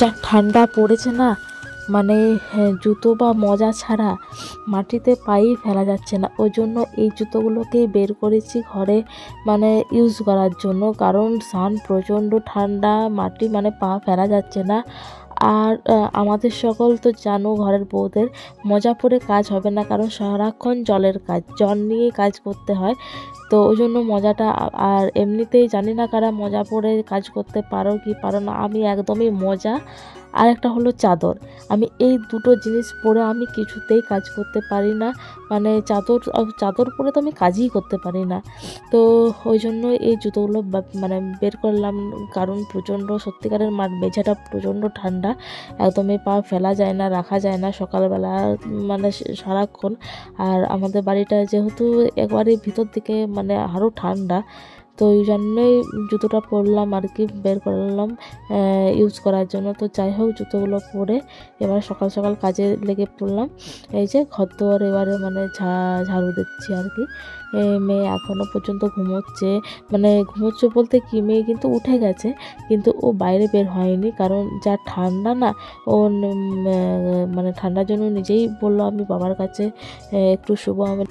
যা ঠান্ডা পড়েছে না, মানে জুতো বা মোজা ছাড়া মাটিতে পাই ফেলা যাচ্ছে না। ওই জন্য এই জুতোগুলোকে বের করেছি ঘরে মানে ইউজ করার জন্য, কারণ সান প্রচণ্ড ঠান্ডা, মাটি মানে পা ফেলা যাচ্ছে না। আর আমাদের সকল তো জানো ঘরের বউদের মোজা পরে কাজ হবে না, কারণ সারাক্ষণ জলের কাজ, জল নিয়েই কাজ করতে হয়। তো ওই জন্য মোজাটা আর এমনিতেই জানি না কারা মোজা পরে কাজ করতে পারো কি পারো না, আমি একদমই মোজা আর একটা হলো চাদর, আমি এই দুটো জিনিস পরে আমি কিছুতেই কাজ করতে পারি না। মানে চাদর পরে তো আমি কাজই করতে পারি না। তো ওই জন্য এই জুতোগুলো মানে বের করলাম, কারণ প্রচণ্ড সত্যিকারের মেঝেটা প্রচণ্ড ঠান্ডা, একদমই পা ফেলা যায় না, রাখা যায় না সকালবেলা, মানে সারাক্ষণ। আর আমাদের বাড়িটা যেহেতু একবারে ভিতর দিকে, মানে আরও ঠান্ডা, তো ওই জন্যই জুতোটা পরলাম আর কি, বের করলাম ইউজ করার জন্য। তো যাই হোক, জুতোগুলো পরে এবার সকাল সকাল কাজে লেগে পড়লাম। এই যে ঘরদোর এবারে মানে ঝাড়ু দিচ্ছি আর কি। মেয়ে এখনও পর্যন্ত ঘুমোচ্ছে, মানে ঘুমোচ্ছে বলতে কি, মেয়ে কিন্তু উঠে গেছে, কিন্তু ও বাইরে বের হয়নি, কারণ যা ঠান্ডা না, ও মানে ঠান্ডার জন্য নিজেই বললো আমি বাবার কাছে একটু শুবো। আমি